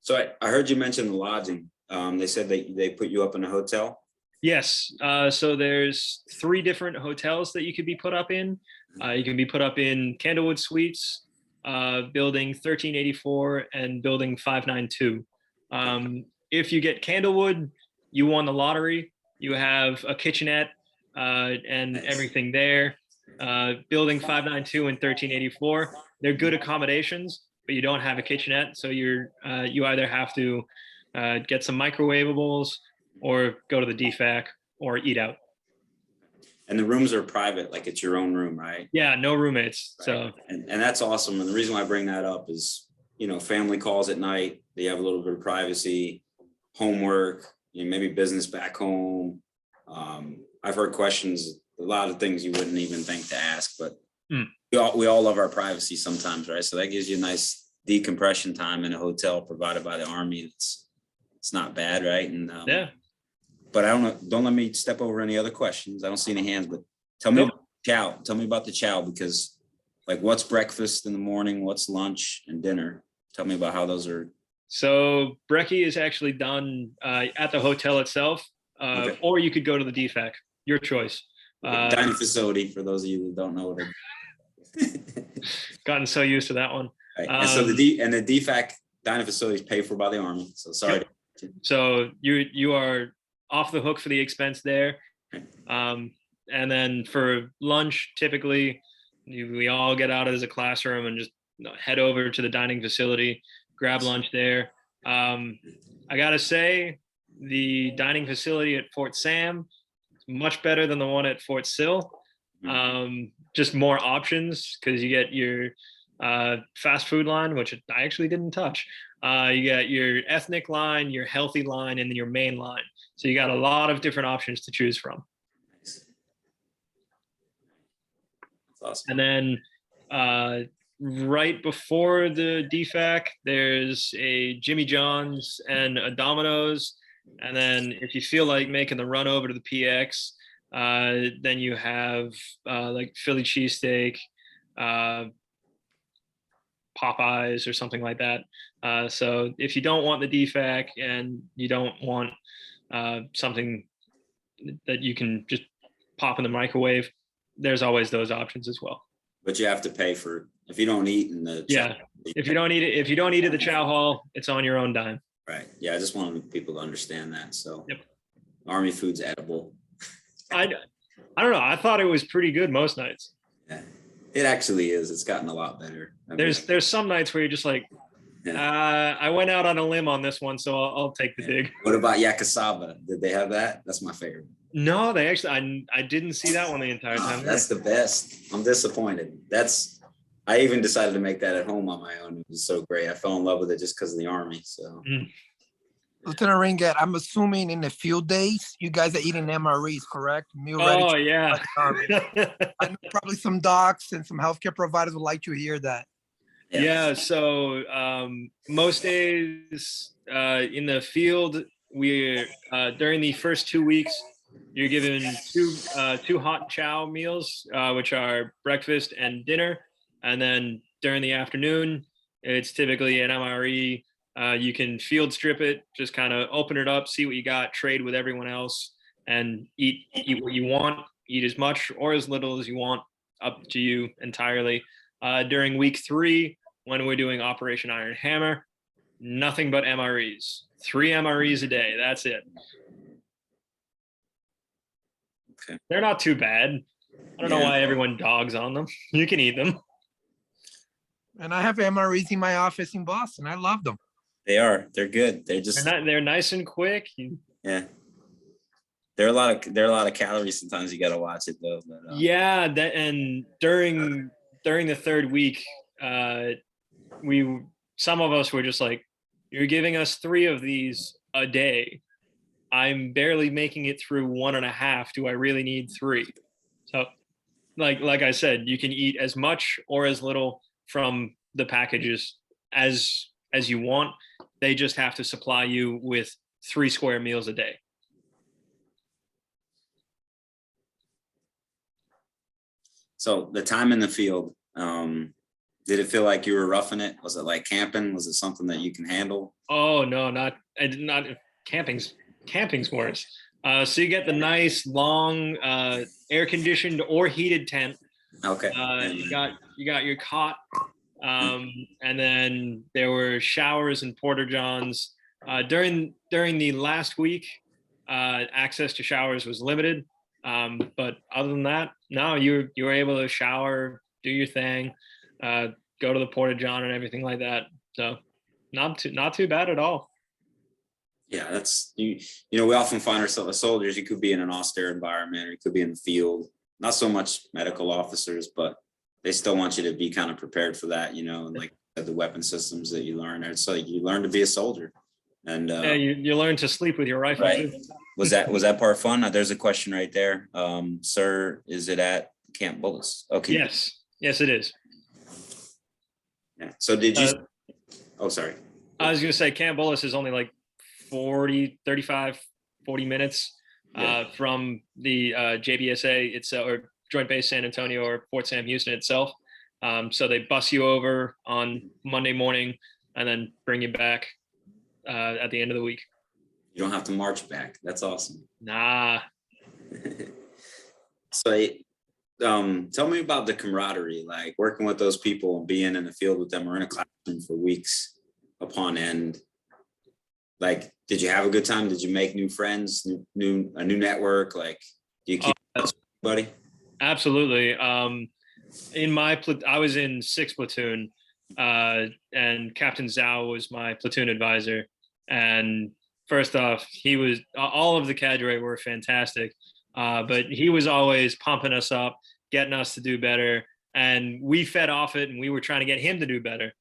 So I heard you mention the lodging. They said they put you up in a hotel. Yes. So there's 3 different hotels that you could be put up in. You can be put up in Candlewood Suites, building 1384 and building 592. If you get Candlewood, you won the lottery. You have a kitchenette and Nice. everything there. Building 592 and 1384, they're good accommodations, but you don't have a kitchenette. So you either have to get some microwavables or go to the DFAC or eat out. And the rooms are private, like it's your own room, right? Yeah, no roommates. Right. So And that's awesome. And the reason why I bring that up is, family calls at night, they have a little bit of privacy, homework, maybe business back home. I've heard questions, a lot of things you wouldn't even think to ask, but we all love our privacy sometimes, right? So that gives you a nice decompression time in a hotel provided by the Army. It's not bad, right? And yeah. But I don't know, don't let me step over any other questions. I don't see any hands, but tell me Nope. about chow. Tell me about the chow, because like what's breakfast in the morning, what's lunch and dinner? Tell me about how those are. So brekkie is actually done at the hotel itself, Okay. or you could go to the DFAC, your choice. Dining facility, for those of you who don't know what Gotten so used to that one. Right. And so the DFAC dining facilities paid for by the Army. So sorry. Yep. So you are off the hook for the expense there. And then for lunch, typically we all get out as a classroom and just head over to the dining facility, grab lunch there. I gotta say, the dining facility at Fort Sam is much better than the one at Fort Sill. Just more options, because you get your fast food line, which I actually didn't touch. You got your ethnic line, your healthy line, and then your main line. So you got a lot of different options to choose from. That's awesome. And then right before the DFAC, there's a Jimmy John's and a Domino's. And then if you feel like making the run over to the PX, then you have like Philly cheesesteak, Popeyes or something like that. So if you don't want the DFAC and you don't want something that you can just pop in the microwave, there's always those options as well. But you have to pay for, if you don't eat in the Yeah. If you don't eat at the chow hall, it's on your own dime. Right. Yeah, I just wanted people to understand that. So Yep. Army food's edible. I don't know. I thought it was pretty good most nights. Yeah, it actually is. It's gotten a lot better. I mean, There's some nights where you're just like, I went out on a limb on this one, so I'll take the dig. What about yakasaba? Did they have that? That's my favorite. No, they actually, I didn't see that one the entire time. That's the best. I'm disappointed. I even decided to make that at home on my own. It was so great. I fell in love with it just because of the Army. So. Lieutenant Ringuet, I'm assuming in the field days, you guys are eating MREs, correct? Meal ready. Oh, yeah. I know probably some docs and some healthcare providers would like to hear that. Yeah. So most days in the field, we during the first 2 weeks, you're given two hot chow meals, which are breakfast and dinner. And then during the afternoon, it's typically an MRE. You can field strip it, just kind of open it up, see what you got, trade with everyone else, and eat what you want, eat as much or as little as you want, up to you entirely. During week 3, when we're doing Operation Iron Hammer, nothing but MREs. 3 MREs a day, that's it. Okay. They're not too bad. I don't know why everyone dogs on them. You can eat them. And I have MREs in my office in Boston. I love them. They are. They're good. They're nice and quick. Yeah. There are a lot of calories. Sometimes you got to watch it though. But, yeah. And during the 3rd week, some of us were just like, you're giving us 3 of these a day. I'm barely making it through 1.5. Do I really need 3? So like I said, you can eat as much or as little from the packages as you want. They just have to supply you with 3 square meals a day. So the time in the field, did it feel like you were roughing it? Was it like camping? Was it something that you can handle? Oh no, not camping's worse. So you get the nice long air conditioned or heated tent. Okay. You got your cot, and then there were showers and porta johns. During the last week, access to showers was limited, but other than that, no, you were able to shower, do your thing, go to the porta john and everything like that. So not too bad at all. Yeah, that's you know, we often find ourselves as soldiers, you could be in an austere environment, or you could be in the field. Not so much medical officers, but they still want you to be kind of prepared for that, you know, and like the weapon systems that you learn. It's like you learn to be a soldier. And Yeah, you learn to sleep with your rifle right. too. Was that part fun? There's a question right there. Sir, is it at Camp Bullets? Okay. Yes, it is. Yeah. So did you oh, sorry. I was gonna say Camp Bullis is only like 35, 40 minutes from the JBSA itself, or Joint Base San Antonio, or Fort Sam Houston itself. So they bus you over on Monday morning and then bring you back at the end of the week. You don't have to march back. That's awesome. Nah. So tell me about the camaraderie, like working with those people and being in the field with them or in a classroom for weeks upon end. Like, did you have a good time? Did you make new friends, a new network? Like, do you keep buddy? Absolutely. I was in 6th platoon, and Captain Zhao was my platoon advisor. And first off, all of the cadre were fantastic, but he was always pumping us up, getting us to do better, and we fed off it, and we were trying to get him to do better.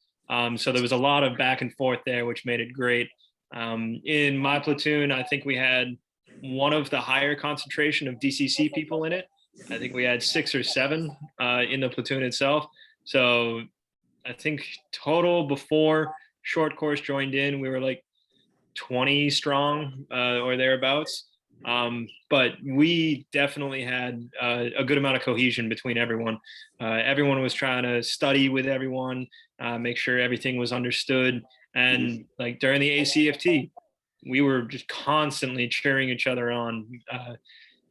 So there was a lot of back and forth there, which made it great. In my platoon, I think we had one of the higher concentration of DCC people in it. I think we had 6 or 7 in the platoon itself. So I think total before short course joined in, we were like 20 strong or thereabouts. But we definitely had a good amount of cohesion between everyone. Everyone was trying to study with everyone, make sure everything was understood. And like during the ACFT, we were just constantly cheering each other on,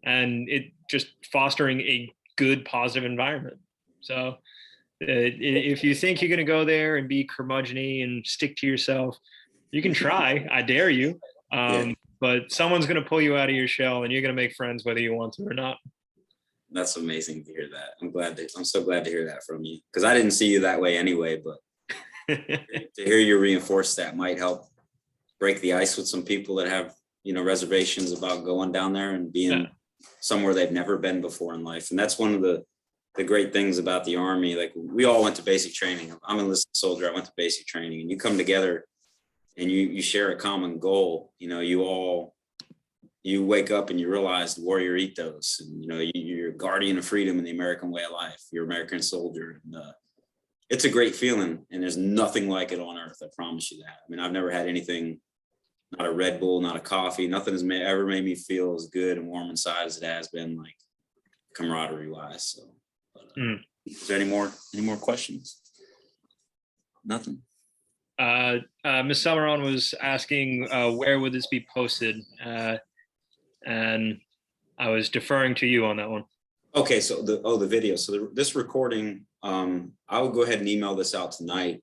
and it just fostering a good, positive environment. So if you think you're going to go there and be curmudgeon-y and stick to yourself, you can try. I dare you. But someone's going to pull you out of your shell, and you're going to make friends whether you want to or not. That's amazing to hear that. I'm so glad to hear that from you, because I didn't see you that way anyway, but to hear you reinforce that might help break the ice with some people that have, you know, reservations about going down there and being somewhere they've never been before in life. And that's one of the great things about the Army. Like, we all went to basic training. I'm an enlisted soldier. I went to basic training, and you come together and you share a common goal. You know, you wake up and you realize the warrior ethos, and, you know, you're a guardian of freedom in the American way of life. You're an American soldier. And, it's a great feeling, and there's nothing like it on earth. I promise you that. I mean, I've never had anything, not a Red Bull, not a coffee, nothing has ever made me feel as good and warm inside as it has been, like, camaraderie wise. So, is there any more questions? Nothing. Ms. Summeron was asking where would this be posted, and I was deferring to you on that one. Okay, so the video. So this recording, I will go ahead and email this out tonight.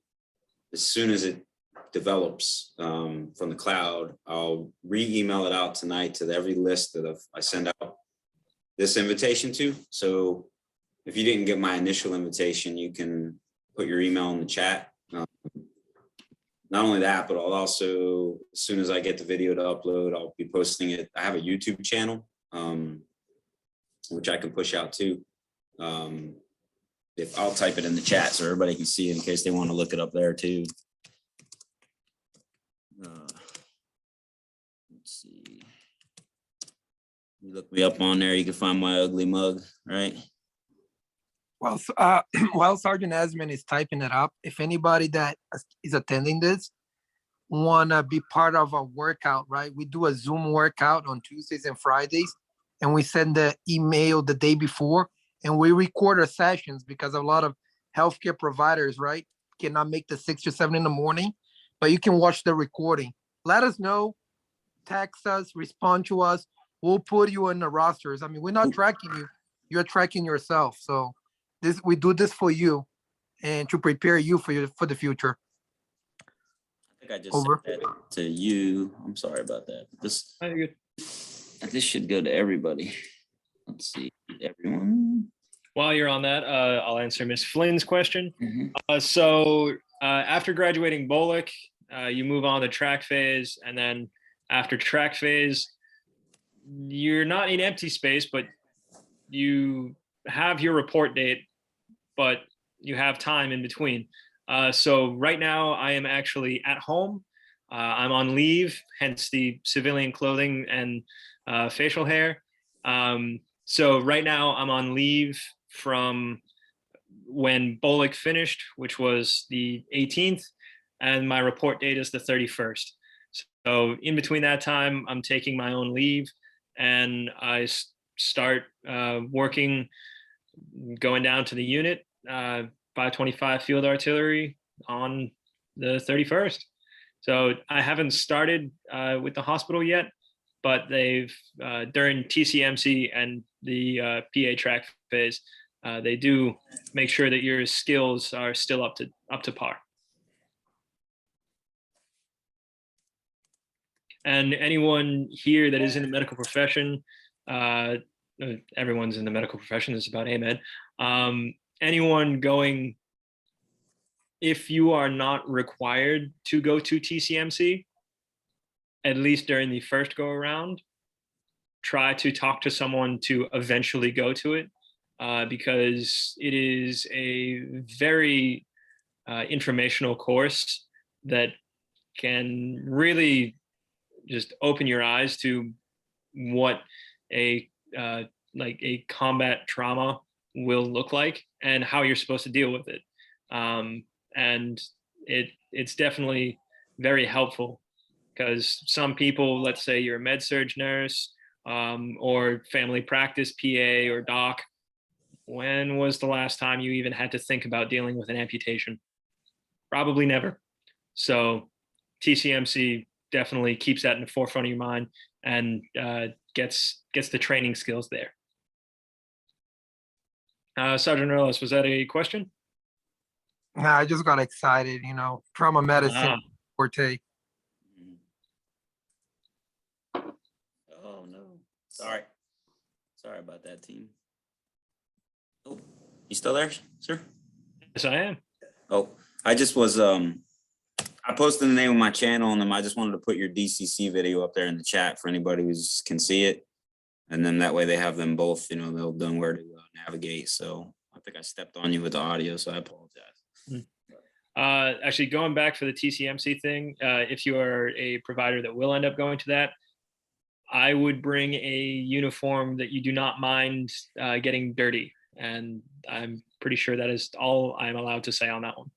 As soon as it develops from the cloud, I'll re-email it out tonight to every list that I send out this invitation to. So if you didn't get my initial invitation, you can put your email in the chat. Not only that, but I'll also, as soon as I get the video to upload, I'll be posting it. I have a YouTube channel, which I can push out too. If I'll type it in the chat so everybody can see it in case they want to look it up there too. Let's see. You look me up on there, you can find my ugly mug, right? Well, while Sergeant Asman is typing it up, if anybody that is attending this want to be part of a workout, right? We do a Zoom workout on Tuesdays and Fridays, and we send the email the day before, and we record our sessions because a lot of healthcare providers, right, cannot make the 6 or 7 in the morning, but you can watch the recording. Let us know, text us, respond to us. We'll put you in the rosters. I mean, we're not tracking you. You're tracking yourself. So we do this for you and to prepare you for the future. I think I just Over. sent that to you. I'm sorry about that. This Oh, you're good. should go to everybody. Let's see, everyone. While you're on that, I'll answer Miss Flynn's question. Mhm. So after graduating BOLC, you move on to track phase, and then after track phase, you're not in empty space, but you have your report date, but you have time in between. So right now I am actually at home. I'm on leave, hence the civilian clothing and facial hair. So right now I'm on leave from when BOLC finished, which was the 18th, and my report date is the 31st. So in between that time, I'm taking my own leave, and I start working, going down to the unit, 525 Field Artillery on the 31st. So I haven't started with the hospital yet, but they've during TCMC and the PA track phase, they do make sure that your skills are still up to par. And anyone here that is in the medical profession, everyone's in the medical profession. It's about AMEDD. Anyone going, if you are not required to go to TCMC, at least during the first go around, try to talk to someone to eventually go to it, because it is a very informational course that can really just open your eyes to what a like a combat trauma will look like and how you're supposed to deal with it. And it's definitely very helpful, because some people, let's say you're a med-surg nurse, or family practice PA or doc, when was the last time you even had to think about dealing with an amputation? Probably never. So TCMC definitely keeps that in the forefront of your mind and gets the training skills there. Sergeant Orellis, was that a question? Nah, I just got excited, trauma medicine forte. Oh no, sorry about that, team. Oh, you still there, sir? Yes, I am. Oh, I just was I posted the name of my channel, and then I just wanted to put your DCC video up there in the chat for anybody who can see it, and then that way they have them both. They'll know where to navigate. So I think I stepped on you with the audio, so I apologize. Actually, going back for the TCMC thing, if you are a provider that will end up going to that, I would bring a uniform that you do not mind getting dirty. And I'm pretty sure that is all I'm allowed to say on that one.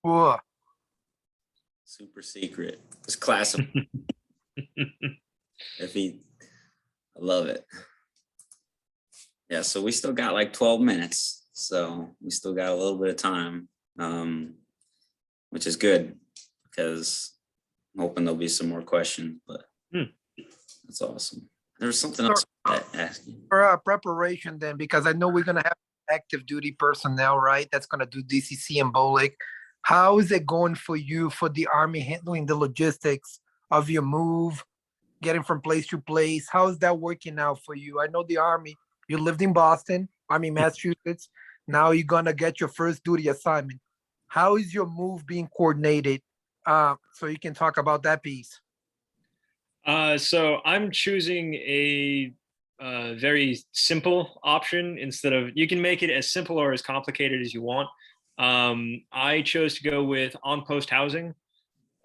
Whoa. Super secret. It's classified. I love it. Yeah, so we still got like 12 minutes. So we still got a little bit of time, which is good, because I'm hoping there'll be some more questions, but that's awesome. There's something else I ask you. For preparation then, because I know we're going to have active duty personnel, right? That's going to do DCC and BOLC. How is it going for you, for the Army, handling the logistics of your move, getting from place to place? How is that working out for you? I know the Army, you lived in Boston, Massachusetts. Now you're going to get your first duty assignment. How is your move being coordinated? So you can talk about that piece. So I'm choosing a very simple option instead of, you can make it as simple or as complicated as you want. I chose to go with on-post housing,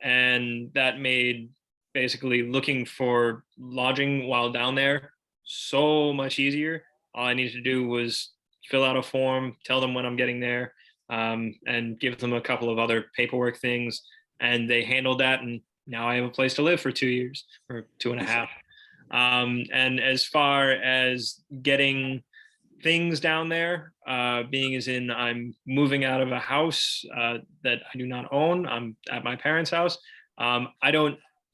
and that made basically looking for lodging while down there so much easier. All I needed to do was fill out a form, tell them when I'm getting there, and give them a couple of other paperwork things, and they handled that, and now I have a place to live for 2 years or 2.5. And as far as getting things down there, being as in I'm moving out of a house that I do not own, I'm at my parents' house. I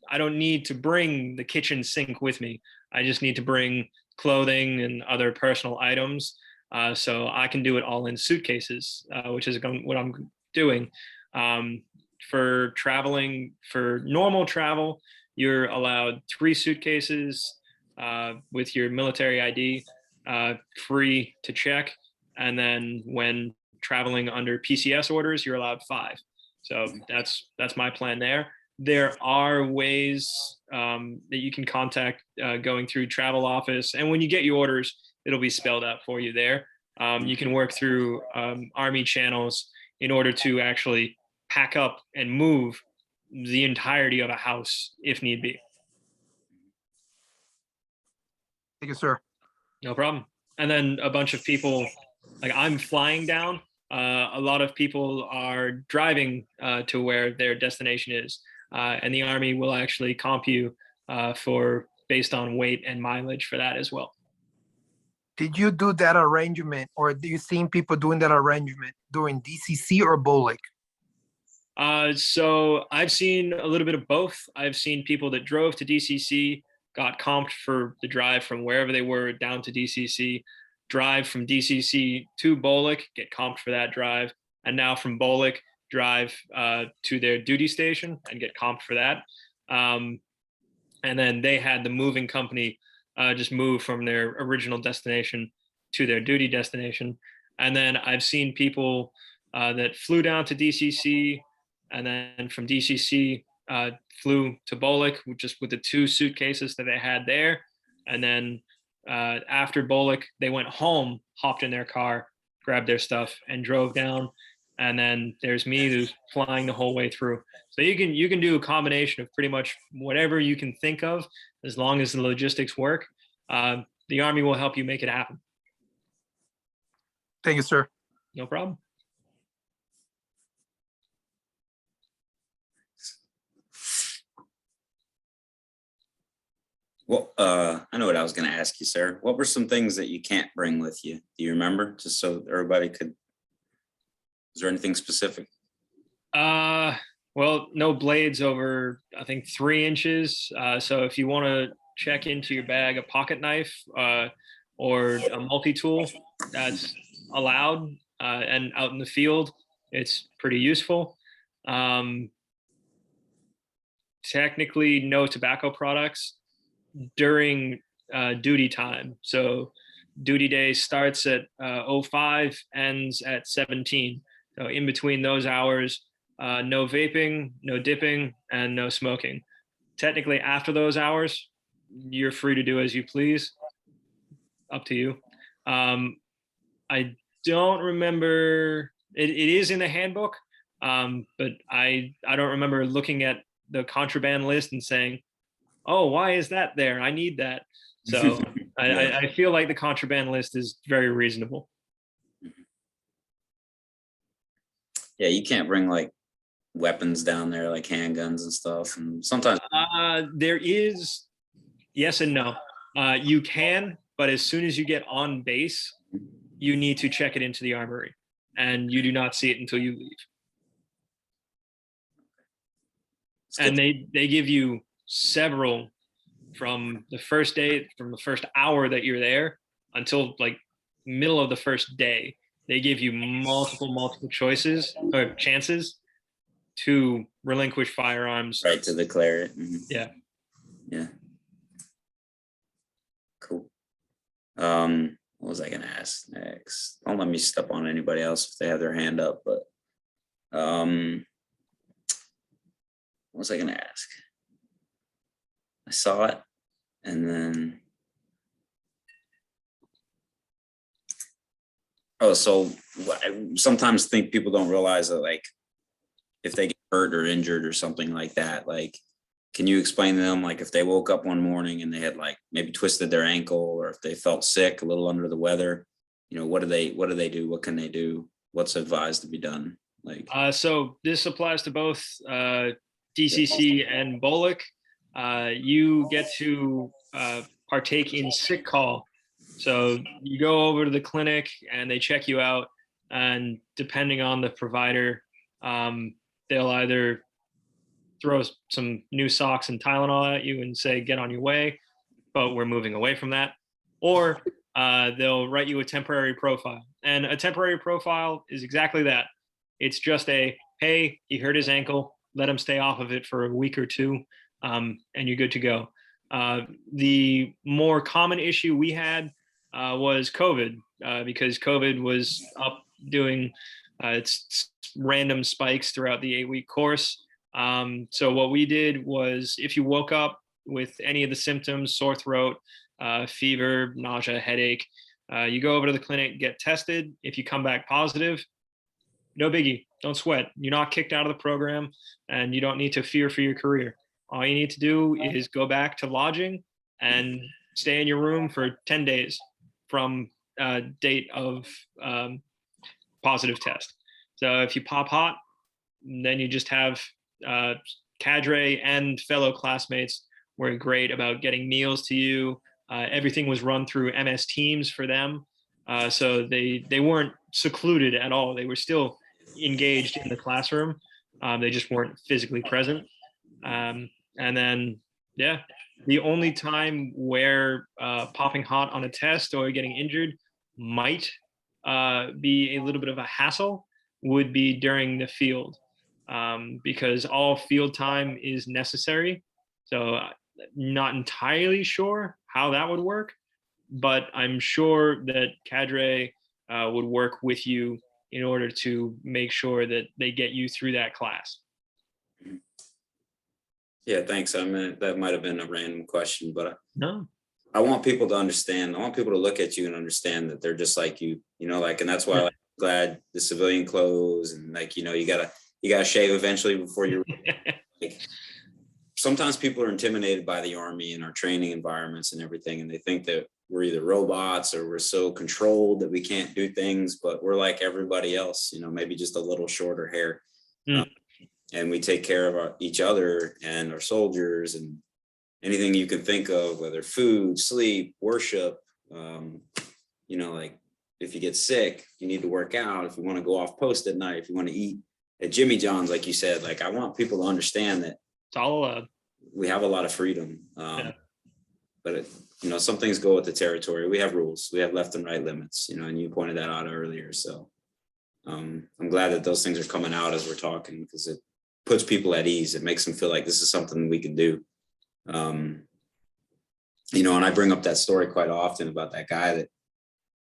I don't need to bring the kitchen sink with me. I just need to bring clothing and other personal items. So I can do it all in suitcases, which is what I'm doing. For traveling, for normal travel, you're allowed 3 suitcases with your military ID, free to check. And then when traveling under PCS orders, you're allowed 5. So that's my plan there. There are ways that you can contact going through travel office. And when you get your orders, it'll be spelled out for you there. You can work through Army channels in order to actually pack up and move the entirety of a house if need be. Thank you, sir. No problem. And then a bunch of people, like I'm flying down. A lot of people are driving to where their destination is. And the Army will actually comp you for based on weight and mileage for that as well. Did you do that arrangement, or do you seen people doing that arrangement during DCC or BOLC? So I've seen a little bit of both. I've seen people that drove to DCC, got comped for the drive from wherever they were down to DCC, drive from DCC to BOLC, get comped for that drive, and now from BOLC, drive to their duty station and get comped for that. And then they had the moving company just move from their original destination to their duty destination. And then I've seen people that flew down to DCC and then from DCC flew to BOLC just with the 2 suitcases that they had there. And then after BOLC, they went home, hopped in their car, grabbed their stuff and drove down. And then there's me who's flying the whole way through. So you can do a combination of pretty much whatever you can think of, as long as the logistics work. The Army will help you make it happen. Thank you, sir. No problem. Well, I know what I was going to ask you, sir. What were some things that you can't bring with you? Do you remember? Just so everybody could. Is there anything specific? Well, no blades over, I think, 3 inches. So if you want to check into your bag a pocket knife or a multi-tool, that's allowed. And out in the field, it's pretty useful. Technically, no tobacco products during duty time. So duty day starts at 05, ends at 17. So in between those hours, no vaping, no dipping, and no smoking. Technically, after those hours, you're free to do as you please. Up to you. I don't remember. It is in the handbook, but I don't remember looking at the contraband list and saying, "Oh, why is that there? I need that." So I feel like the contraband list is very reasonable. Yeah, you can't bring like weapons down there, like handguns and stuff. And sometimes there is yes and no. You can, but as soon as you get on base, you need to check it into the armory, and you do not see it until you leave. And they give you several from the first day, from the first hour that you're there until like middle of the first day. They give you multiple choices or chances to relinquish firearms. right to declare it. Mhm. Yeah. Yeah. Cool. What was I gonna ask next? Don't let me step on anybody else if they have their hand up, but what was I gonna ask? I saw it and then so I sometimes think people don't realize that, like, if they get hurt or injured or something like that, like, can you explain to them, like, if they woke up one morning and they had like maybe twisted their ankle, or if they felt sick, a little under the weather, what do they do? What can they do? What's advised to be done? Like, So this applies to both DCC and BOLC. You get to partake in sick call. So you go over to the clinic and they check you out, and depending on the provider, they'll either throw some new socks and Tylenol at you and say, get on your way, but we're moving away from that. Or they'll write you a temporary profile. And a temporary profile is exactly that. It's just hey, he hurt his ankle, let him stay off of it for a week or two, and you're good to go. The more common issue we had was COVID, because COVID was up doing its random spikes throughout the 8-week course. So what we did was, if you woke up with any of the symptoms, sore throat, fever, nausea, headache, you go over to the clinic, get tested. If you come back positive, no biggie, don't sweat. You're not kicked out of the program, and you don't need to fear for your career. All you need to do is go back to lodging and stay in your room for 10 days from date of positive test. So if you pop hot, then you just have cadre and fellow classmates were great about getting meals to you. Everything was run through MS Teams for them. So they weren't secluded at all. They were still engaged in the classroom. They just weren't physically present. And then, yeah, the only time where popping hot on a test or getting injured might be a little bit of a hassle would be during the field, because all field time is necessary. So not entirely sure how that would work, but I'm sure that cadre would work with you in order to make sure that they get you through that class. Yeah, thanks. I mean, that might have been a random question, but No. I want people to understand. I want people to look at you and understand that they're just like you, like, and that's why I'm glad the civilian clothes and like, you gotta shave eventually before you're like, sometimes people are intimidated by the Army and our training environments and everything. And they think that we're either robots or we're so controlled that we can't do things, but we're like everybody else, maybe just a little shorter hair. And we take care of each other and our soldiers and anything you can think of, whether food, sleep, worship, like if you get sick, you need to work out. If you want to go off post at night, if you want to eat at Jimmy John's, like you said, like I want people to understand that it's all allowed. We have a lot of freedom. But some things go with the territory. We have rules, we have left and right limits, and you pointed that out earlier. So I'm glad that those things are coming out as we're talking, because it puts people at ease. It makes them feel like this is something we can do. And I bring up that story quite often about that guy that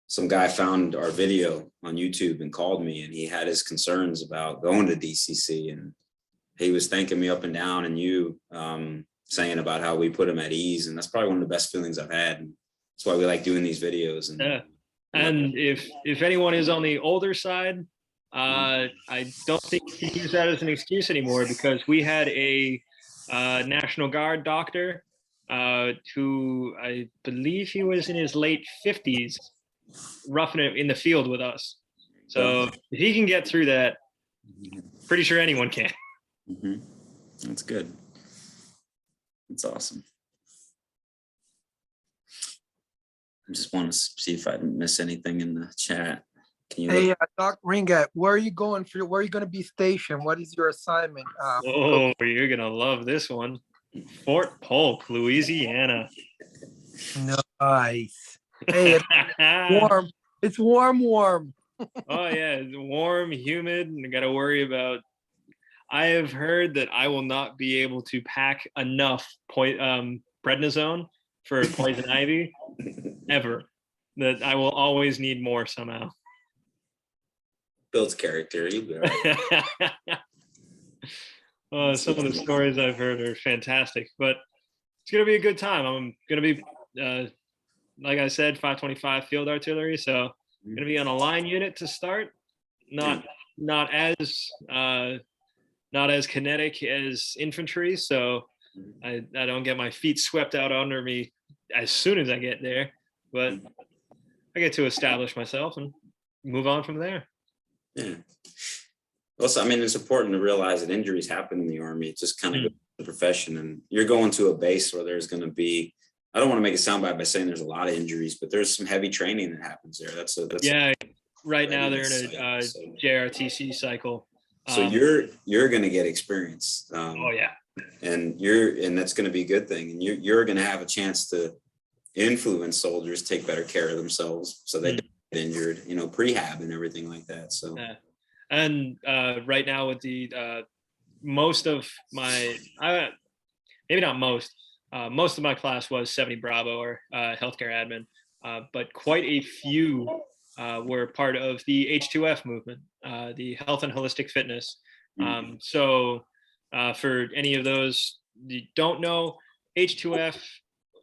some guy found our video on YouTube and called me, and he had his concerns about going to DCC, and he was thanking me up and down, and you saying about how we put him at ease. And that's probably one of the best feelings I've had. And that's why we like doing these videos. And if anyone is on the older side, I don't think you can use that as an excuse anymore, because we had a National Guard doctor who I believe he was in his late 50s, roughing it in the field with us. So if he can get through that, pretty sure anyone can. That's good. That's awesome. I just want to see if I didn't miss anything in the chat. Can you Hey, Doc Ringuet, where are you going where are you going to be stationed? What is your assignment? Oh, you're going to love this one. Fort Polk, Louisiana. Nice. Hey, it's warm. It's warm. Oh, yeah. It's warm, humid, and I got to worry about. I have heard that I will not be able to pack enough prednisone for poison ivy ever. That I will always need more somehow. Builds character. You'll be all right. Some of the stories I've heard are fantastic, but it's going to be a good time. I'm going to be, like I said, 525 field artillery. So I'm going to be on a line unit to start. Not as kinetic as infantry. So I don't get my feet swept out under me as soon as I get there, but I get to establish myself and move on from there. Yeah. Also, I mean, it's important to realize that injuries happen in the Army. It just kind of goes with the profession, and you're going to a base where there's going to be, I don't want to make it sound bad by saying there's a lot of injuries, but there's some heavy training that happens there. Right now they're in a JRTC cycle. So you're going to get experience. Oh yeah. And that's going to be a good thing. And you're going to have a chance to influence soldiers take better care of themselves so they don't get injured, prehab and everything like that. So, yeah. And right now with the most of my, maybe not most of my class was 70 Bravo or healthcare admin, but quite a few were part of the H2F movement, the health and holistic fitness. So for any of those you don't know, H2F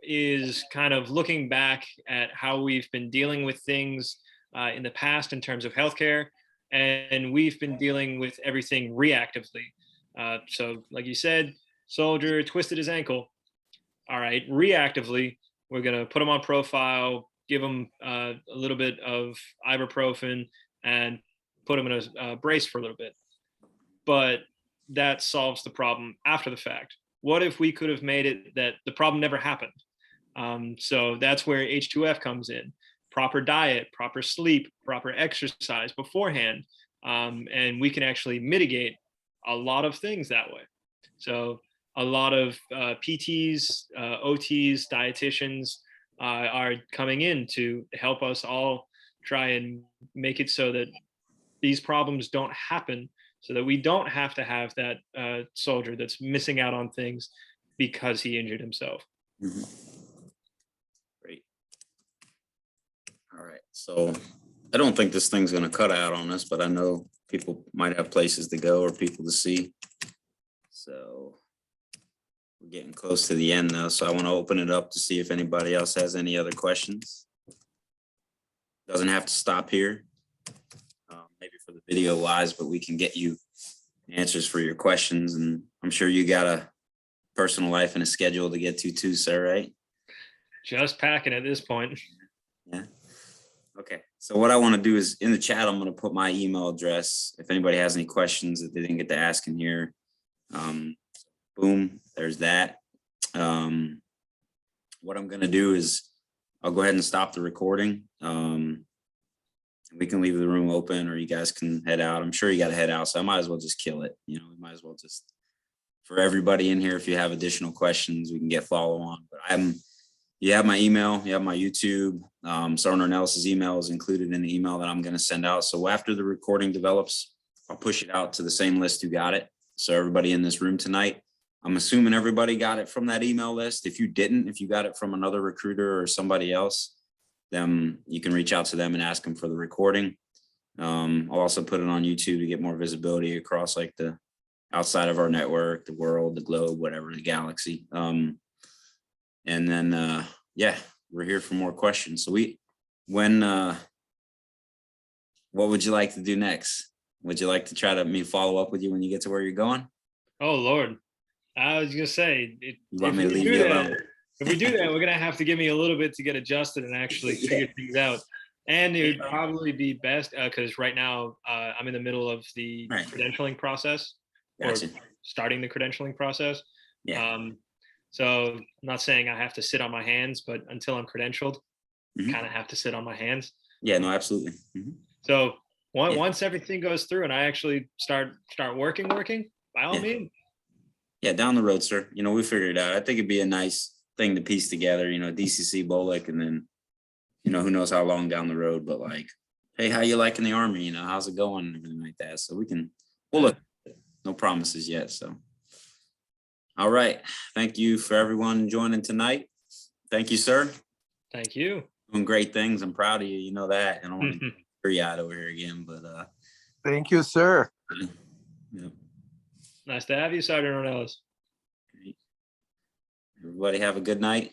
is kind of looking back at how we've been dealing with things in the past in terms of healthcare, and we've been dealing with everything reactively. So like you said, soldier twisted his ankle. All right, reactively, we're going to put him on profile, give him a little bit of ibuprofen, and put him in a brace for a little bit. But that solves the problem after the fact. What if we could have made it that the problem never happened? So that's where H2F comes in. Proper diet, proper sleep, proper exercise beforehand. And we can actually mitigate a lot of things that way. So a lot of PTs, OTs, dietitians are coming in to help us all try and make it so that these problems don't happen, so that we don't have to have that soldier that's missing out on things because he injured himself. Great. All right. So I don't think this thing's going to cut out on us, but I know people might have places to go or people to see. So we're getting close to the end now. So I want to open it up to see if anybody else has any other questions. Doesn't have to stop here. Maybe for the video wise, but we can get you answers for your questions. And I'm sure you got a personal life and a schedule to get to too, sir, right? Just packing at this point. Yeah. Okay. So what I want to do is in the chat, I'm going to put my email address. If anybody has any questions that they didn't get to ask in here, boom, there's that. What I'm going to do is I'll go ahead and stop the recording. We can leave the room open or you guys can head out. I'm sure you got to head out. So I might as well just kill it. We might as well just, for everybody in here, if you have additional questions, we can get follow on. But you have my email, you have my YouTube. Sergeant Ornellis's email is included in the email that I'm going to send out. So after the recording develops, I'll push it out to the same list who got it. So everybody in this room tonight, I'm assuming everybody got it from that email list. If you didn't, if you got it from another recruiter or somebody else, then you can reach out to them and ask them for the recording. I'll also put it on YouTube to get more visibility across like the outside of our network, the world, the globe, whatever, the galaxy. And then, yeah, we're here for more questions. So what would you like to do next? Would you like to try to follow up with you when you get to where you're going? Oh, Lord. I was going to say, You want me to leave you alone? If we do that, we're going to have to give me a little bit to get adjusted and actually figure things out. And it would probably be best because right now I'm in the middle of the credentialing process, Gotcha. or starting the credentialing process. Yeah. So I'm not saying I have to sit on my hands, but until I'm credentialed, kind of have to sit on my hands. Yeah, no, absolutely. So once everything goes through and I actually start working, by all means. Yeah, down the road, sir. We figured it out. I think it'd be a nice thing to piece together, DCC, BOLC, and then, who knows how long down the road, but like, hey, how you liking the Army? How's it going and everything like that. So we'll look, no promises yet. So, all right. Thank you for everyone joining tonight. Thank you, sir. Thank you. Doing great things. I'm proud of you. You know that. I don't want to get teary-eyed over here again, but thank you, sir. Yeah. Nice to have you, Sergeant Ornellis. Everybody have a good night.